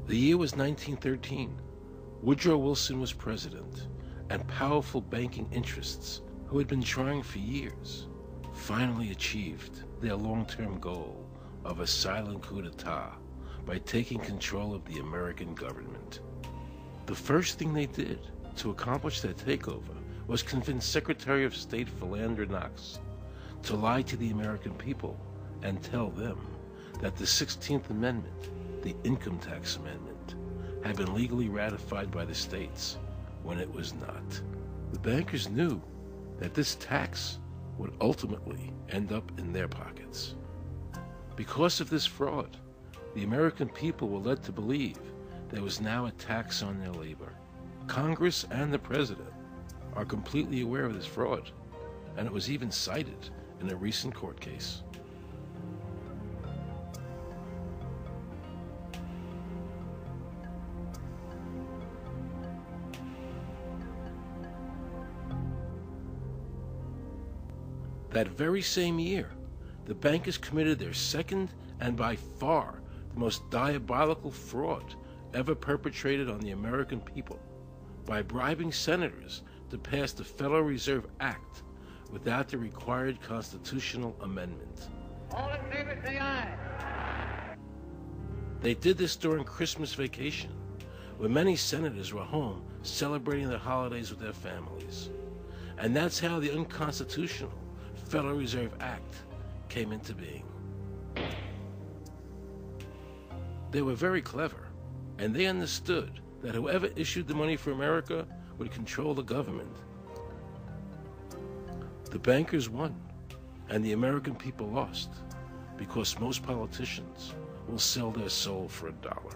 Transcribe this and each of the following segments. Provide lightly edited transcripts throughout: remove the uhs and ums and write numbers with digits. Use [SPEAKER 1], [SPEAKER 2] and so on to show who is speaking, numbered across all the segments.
[SPEAKER 1] The year was 1913. Woodrow Wilson was president, and powerful banking interests, who had been trying for years, finally achieved their long-term goal of a silent coup d'etat by taking control of the American government. The first thing they did to accomplish that takeover was convince Secretary of State Philander Knox to lie to the American people and tell them that the 16th Amendment, the Income Tax Amendment, had been legally ratified by the states when it was not. The bankers knew that this tax would ultimately end up in their pockets. Because of this fraud, the American people were led to believe there was now a tax on their labor. Congress and the President are completely aware of this fraud, and it was even cited in a recent court case. That very same year, the bankers committed their second and by far the most diabolical fraud ever perpetrated on the American people by bribing senators to pass the Federal Reserve Act without the required constitutional amendment.
[SPEAKER 2] All in favor, say aye.
[SPEAKER 1] They did this during Christmas vacation, when many senators were home celebrating their holidays with their families. And that's how the unconstitutional Federal Reserve Act came into being. They were very clever, and they understood that whoever issued the money for America would control the government. The bankers won, and the American people lost, because most politicians will sell their soul for $1.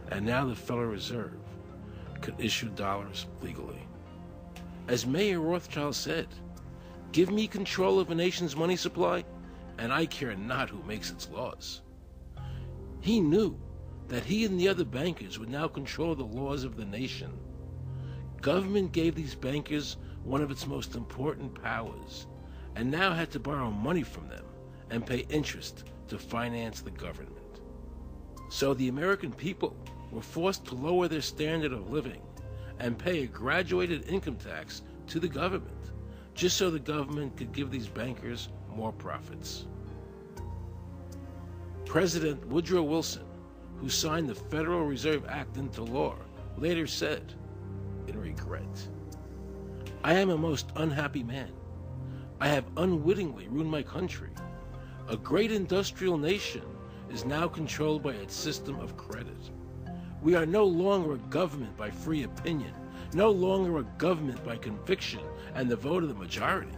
[SPEAKER 1] And now the Federal Reserve could issue dollars legally. As Mayor Rothschild said, "Give me control of a nation's money supply, and I care not who makes its laws." He knew that he and the other bankers would now control the laws of the nation. Government gave these bankers one of its most important powers, and now had to borrow money from them and pay interest to finance the government. So the American people were forced to lower their standard of living and pay a graduated income tax to the government, just so the government could give these bankers more profits. President Woodrow Wilson, who signed the Federal Reserve Act into law, later said, in regret, "I am a most unhappy man. I have unwittingly ruined my country. A great industrial nation is now controlled by its system of credit. We are no longer a government by free opinion, no longer a government by conviction and the vote of the majority,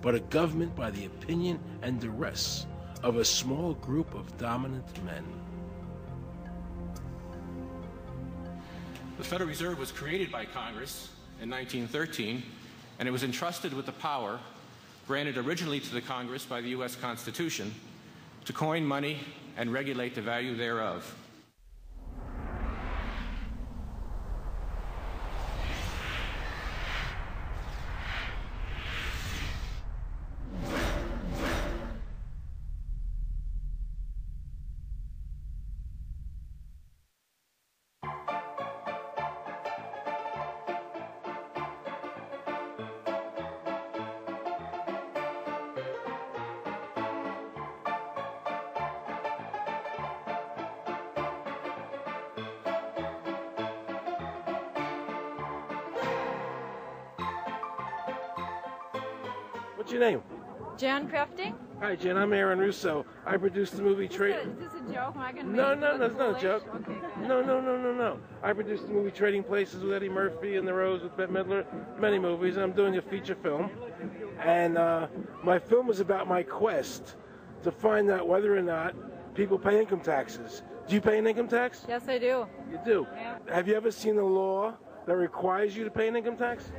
[SPEAKER 1] but a government by the opinion and duress of a small group of dominant men."
[SPEAKER 3] The Federal Reserve was created by Congress in 1913, and it was entrusted with the power granted originally to the Congress by the U.S. Constitution to coin money and regulate the value thereof.
[SPEAKER 1] What's your name?
[SPEAKER 4] Jan Crafting?
[SPEAKER 1] Hi, Jen. I'm Aaron Russo. I produced the movie
[SPEAKER 4] Is this a joke? Am I gonna
[SPEAKER 1] No,
[SPEAKER 4] make
[SPEAKER 1] no,
[SPEAKER 4] it
[SPEAKER 1] that's
[SPEAKER 4] look
[SPEAKER 1] not a joke.
[SPEAKER 4] foolish? Okay, good.
[SPEAKER 1] No. I produced the movie Trading Places with Eddie Murphy and The Rose with Bette Midler, many movies, and I'm doing a feature film. And my film is about my quest to find out whether or not people pay income taxes. Do you pay an income tax?
[SPEAKER 4] Yes, I do.
[SPEAKER 1] You do?
[SPEAKER 4] Yeah.
[SPEAKER 1] Have you ever seen a law that requires you to pay an income tax?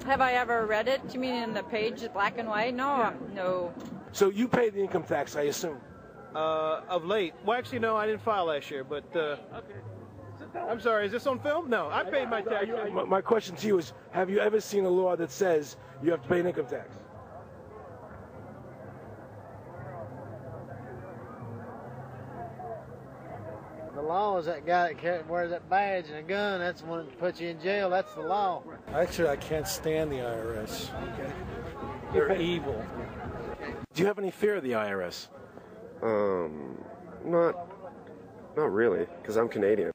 [SPEAKER 4] Have I ever read it? You mean in the page, black and white? No,
[SPEAKER 1] Yeah.
[SPEAKER 4] no.
[SPEAKER 1] So you pay the income tax, I assume?
[SPEAKER 5] Of late. Well, actually, no, I didn't file last year, but I'm sorry, is this on film? No, I paid my tax.
[SPEAKER 1] My question to you is, have you ever seen a law that says you have to pay an income tax?
[SPEAKER 6] The law is that guy that wears that badge and a gun. That's the one that puts you in jail. That's the law.
[SPEAKER 7] Actually, I can't stand the IRS. They're evil.
[SPEAKER 1] Do you have any fear of the IRS?
[SPEAKER 8] Not really, because I'm Canadian.